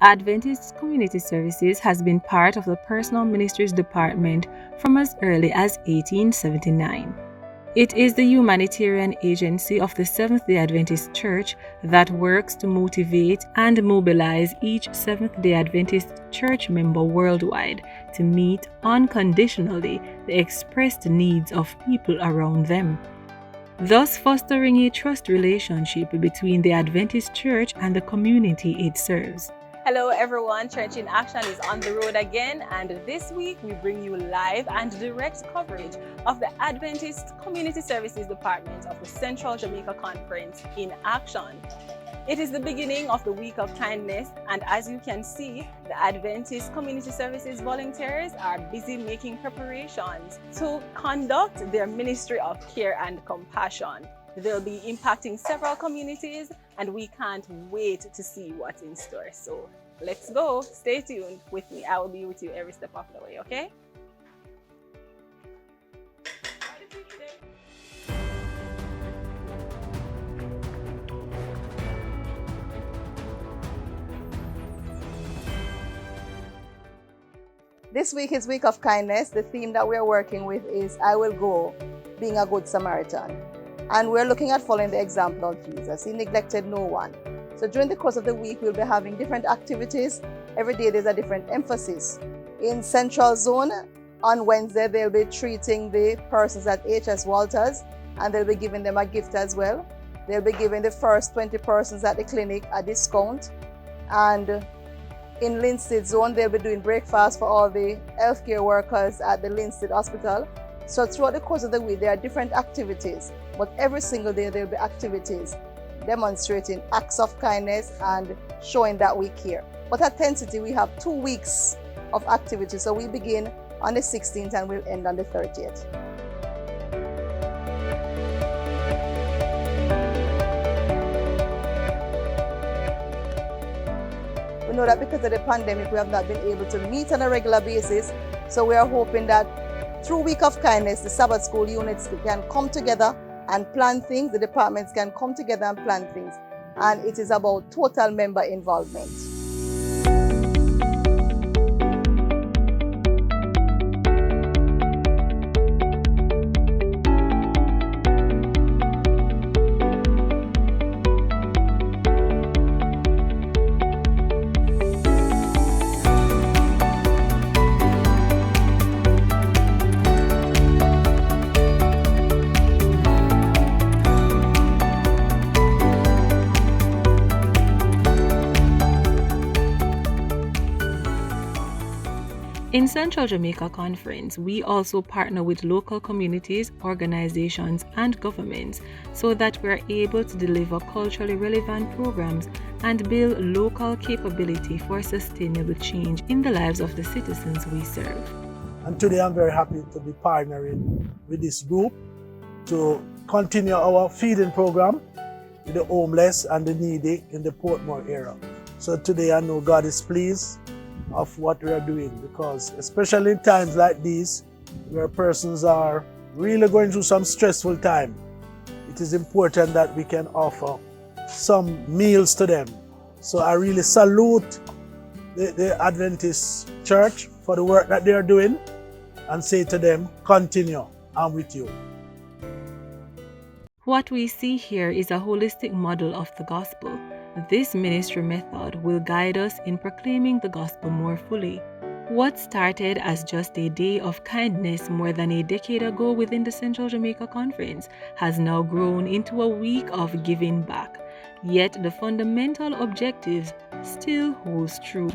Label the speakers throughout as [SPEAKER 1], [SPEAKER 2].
[SPEAKER 1] Adventist Community Services has been part of the Personal Ministries Department from as early as 1879. It is the humanitarian agency of the Seventh-day Adventist Church that works to motivate and mobilize each Seventh-day Adventist Church member worldwide to meet unconditionally the expressed needs of people around them, thus fostering a trust relationship between the Adventist Church and the community it serves.
[SPEAKER 2] Hello everyone, Church in Action is on the road again, and this week we bring you live and direct coverage of the Adventist Community Services Department of the Central Jamaica Conference in action. It is the beginning of the Week of Kindness, and as you can see, the Adventist Community Services volunteers are busy making preparations to conduct their ministry of care and compassion. They'll be impacting several communities, and we can't wait to see what's in store. So let's go. Stay tuned with me. I will be with you every step of the way, okay?
[SPEAKER 3] This week is Week of Kindness. The theme that we're working with is I Will Go, Being a Good Samaritan. And we're looking at following the example of Jesus. He neglected no one. So during the course of the week, we'll be having different activities. Every day there's a different emphasis. In Central Zone, on Wednesday, they'll be treating the persons at HS Walters, and they'll be giving them a gift as well. They'll be giving the first 20 persons at the clinic a discount. And in Linstead Zone, they'll be doing breakfast for all the healthcare workers at the Linstead Hospital. So throughout the course of the week, there are different activities, but every single day there'll be activities demonstrating acts of kindness and showing that we care. But at 10 City, we have 2 weeks of activities. So we begin on the 16th and we'll end on the 30th. We know that because of the pandemic, we have not been able to meet on a regular basis. So we are hoping that through Week of Kindness, the Sabbath School units can come together and plan things. The departments can come together and plan things. And it is about total member involvement.
[SPEAKER 1] In Central Jamaica Conference, we also partner with local communities, organizations, and governments so that we're able to deliver culturally relevant programs and build local capability for sustainable change in the lives of the citizens we serve.
[SPEAKER 4] And today I'm very happy to be partnering with this group to continue our feeding program with the homeless and the needy in the Portmore area. So today I know God is pleased of what we are doing, because especially in times like these where persons are really going through some stressful time, it is important that we can offer some meals to them. So I really salute the Adventist Church for the work that they are doing and say to them, continue, I'm with you.
[SPEAKER 1] What we see here is a holistic model of the gospel. This ministry method will guide us in proclaiming the gospel more fully. What started as just a day of kindness more than a decade ago within the Central Jamaica Conference has now grown into a week of giving back. Yet the fundamental objectives still holds true.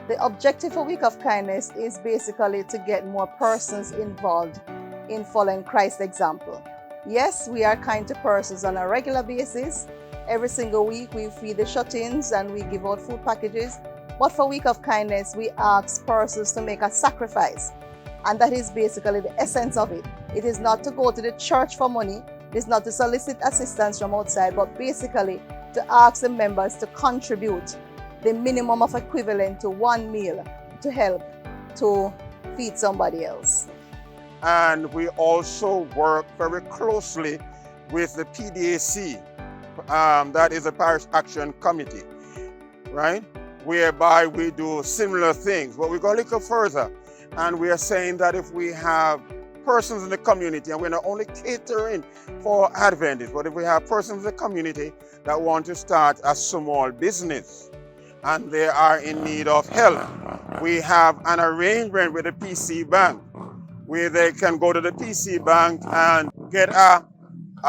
[SPEAKER 3] The objective for Week of Kindness is basically to get more persons involved in following Christ's example. Yes, we are kind to persons on a regular basis. Every single week we feed the shut-ins and we give out food packages. But for Week of Kindness, we ask persons to make a sacrifice. And that is basically the essence of it. It is not to go to the church for money. It is not to solicit assistance from outside, but basically to ask the members to contribute the minimum of equivalent to 1 meal to help to feed somebody else.
[SPEAKER 5] And we also work very closely with the PDAC, that is the Parish Action Committee. right? Whereby we do similar things. But we go a little further, and we are saying that if we have persons in the community, and we're not only catering for Adventists, but if we have persons in the community that want to start a small business and they are in need of help, we have an arrangement with the PC Bank where they can go to the PC Bank and get a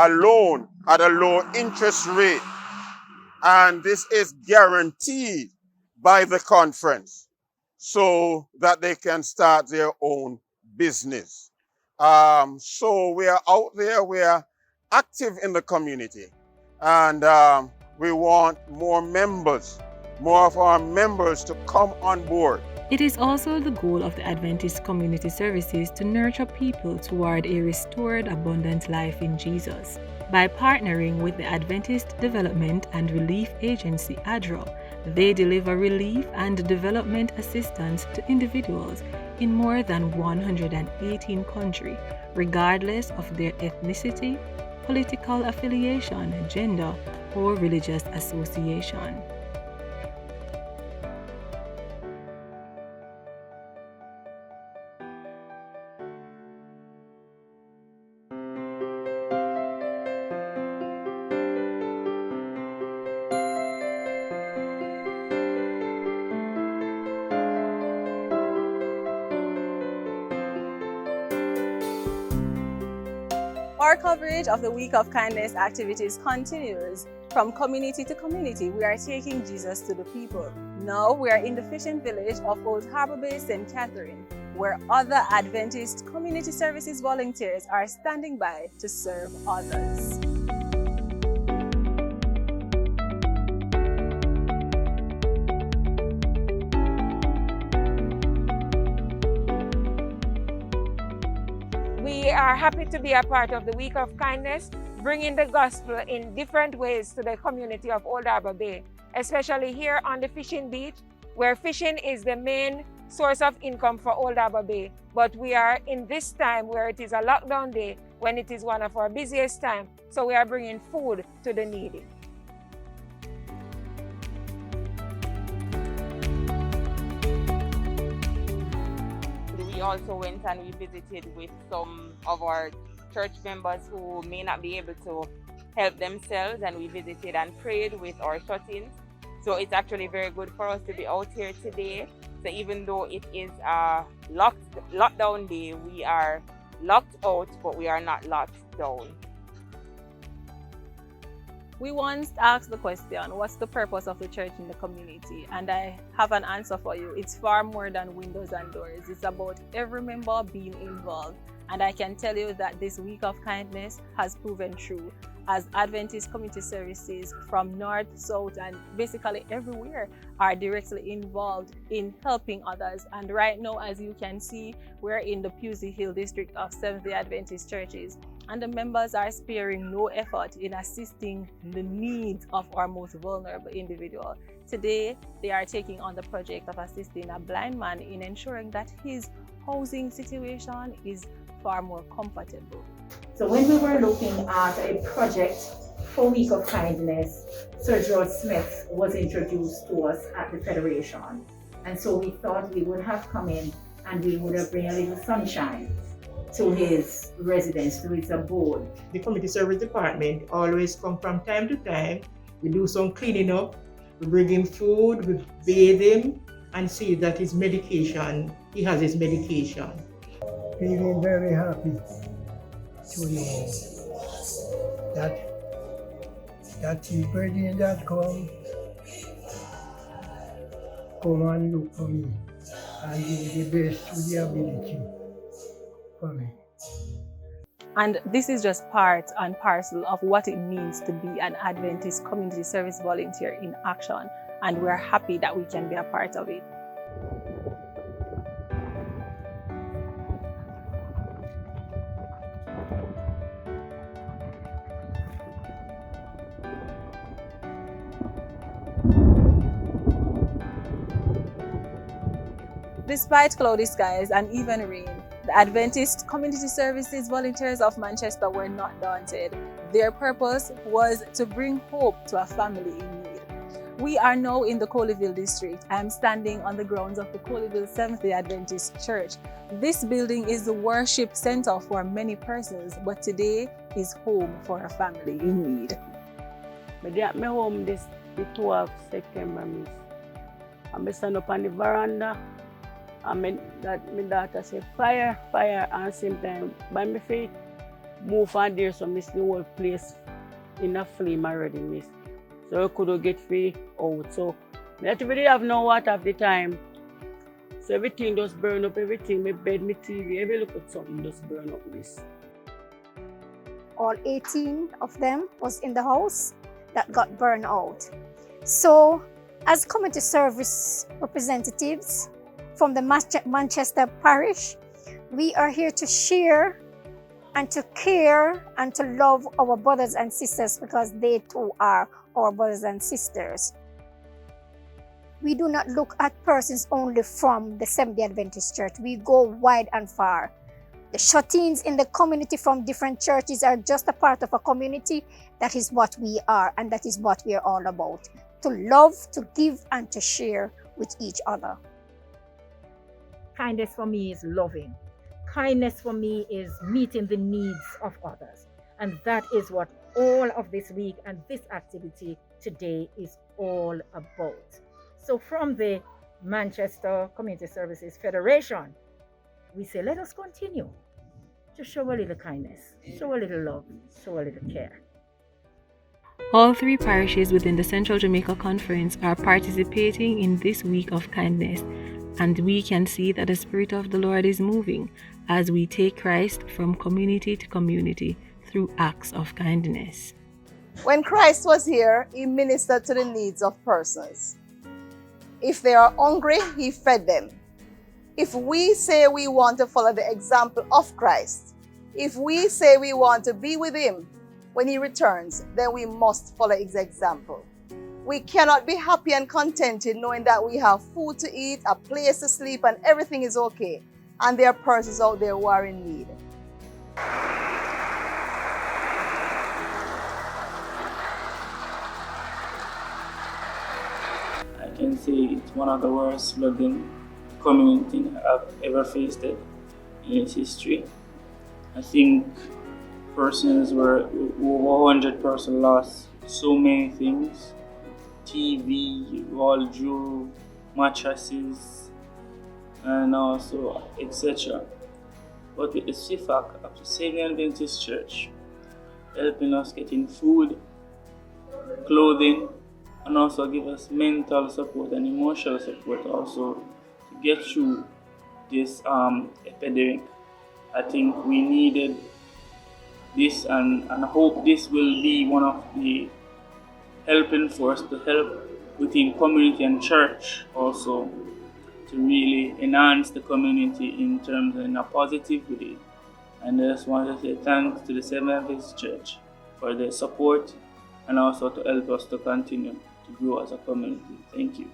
[SPEAKER 5] loan at a low interest rate. And this is guaranteed by the conference so that they can start their own business. So we are out there, we are active in the community, and we want more members, more of our members to come on board.
[SPEAKER 1] It is also the goal of the Adventist Community Services to nurture people toward a restored, abundant life in Jesus. By partnering with the Adventist Development and Relief Agency, ADRA, they deliver relief and development assistance to individuals in more than 118 countries, regardless of their ethnicity, political affiliation, gender, or religious association.
[SPEAKER 2] Our coverage of the Week of Kindness activities continues. From community to community, we are taking Jesus to the people. Now we are in the fishing village of Old Harbour Bay, St. Catherine, where other Adventist Community Services volunteers are standing by to serve others.
[SPEAKER 6] We are happy to be a part of the Week of Kindness, bringing the gospel in different ways to the community of Old Harbour Bay, especially here on the fishing beach, where fishing is the main source of income for Old Harbour Bay. But we are in this time where it is a lockdown day, when it is one of our busiest times, so we are bringing food to the needy.
[SPEAKER 7] We also went and we visited with some of our church members who may not be able to help themselves, and we visited and prayed with our shut-ins. So it's actually very good for us to be out here today. So even though it is a lockdown day, we are locked out, but we are not locked down.
[SPEAKER 2] We once asked the question, what's the purpose of the church in the community? And I have an answer for you. It's far more than windows and doors. It's about every member being involved. And I can tell you that this Week of Kindness has proven true, as Adventist Community Services from north, south, and basically everywhere are directly involved in helping others. And right now, as you can see, we're in the Pusey Hill district of Seventh-day Adventist churches, and the members are sparing no effort in assisting the needs of our most vulnerable individual. Today, they are taking on the project of assisting a blind man in ensuring that his housing situation is far more comfortable.
[SPEAKER 8] So when we were looking at a project for Week of Kindness, Sir George Smith was introduced to us at the Federation. And so we thought we would have come in and we would have bring a little sunshine to his residence, to his abode.
[SPEAKER 9] The Community Service Department always come from time to time. We do some cleaning up, we bring him food, we bathe him, and see that he has his medication.
[SPEAKER 10] Feeling very happy to know that the brethren that come and look for me and do the best to their ability for me.
[SPEAKER 2] And this is just part and parcel of what it means to be an Adventist Community Service volunteer in action, and we're happy that we can be a part of it. Despite cloudy skies and even rain, the Adventist Community Services volunteers of Manchester were not daunted. Their purpose was to bring hope to a family in need. We are now in the Colleyville district. I am standing on the grounds of the Colleyville Seventh-day Adventist Church. This building is the worship center for many persons, but today is home for a family in need.
[SPEAKER 11] I got my home the 12th September, miss. I stand up on the veranda, and my daughter said, fire, fire, and same time, by my feet, move on there, so miss the whole place in a flame already, miss. So I couldn't get free out. So I really have no water at the time. So everything just burn up, everything, my bed, my TV, every look at something just burn up, miss.
[SPEAKER 12] All 18 of them was in the house that got burned out. So as community service representatives from the Manchester parish, we are here to share and to care and to love our brothers and sisters because they too are our brothers and sisters. We do not look at persons only from the Seventh-day Adventist Church. We go wide and far. The shut-ins in the community from different churches are just a part of a community. That is what we are, and that is what we are all about. To love, to give, and to share with each other.
[SPEAKER 8] Kindness for me is loving. Kindness for me is meeting the needs of others. And that is what all of this week and this activity today is all about. So from the Manchester Community Services Federation, we say, let us continue to show a little kindness, show a little love, show a little care.
[SPEAKER 1] All 3 parishes within the Central Jamaica Conference are participating in this week of kindness, and we can see that the Spirit of the Lord is moving as we take Christ from community to community through acts of kindness.
[SPEAKER 3] When Christ was here, he ministered to the needs of persons. If they are hungry, he fed them. If we say we want to follow the example of Christ, if we say we want to be with him when he returns, then we must follow his example. We cannot be happy and contented knowing that we have food to eat, a place to sleep, and everything is okay, and there are persons out there who are in need.
[SPEAKER 13] I can say it's one of the worst flooding community I've ever faced it in its history. I think persons were over 100 persons lost so many things: TV, wardrobe, mattresses, and also etc. But with the CFAC of the Seventh-day Adventist Church helping us getting food, clothing, and also give us mental support and emotional support also to get through this epidemic. I think we needed this, and I hope this will be one of the helping force to help within community and church also to really enhance the community in terms of in a positive way. And I just want to say thanks to the Seventh-day Adventist Church for their support and also to help us to continue to grow as a community. Thank you.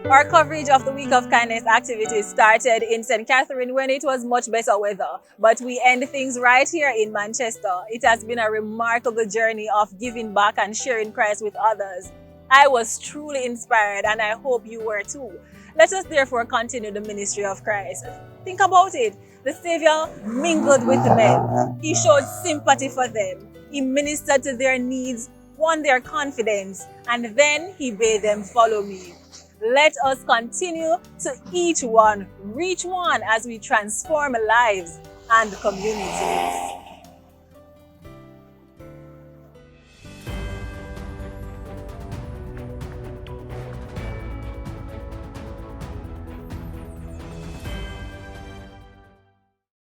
[SPEAKER 2] Our coverage of the Week of Kindness activities started in St. Catherine when it was much better weather, but we end things right here in Manchester. It has been a remarkable journey of giving back and sharing Christ with others. I was truly inspired, and I hope you were too. Let us therefore continue the ministry of Christ. Think about it. The Savior mingled with the men. He showed sympathy for them. He ministered to their needs, won their confidence, and then he bade them follow me. Let us continue to each one, reach one as we transform lives and communities.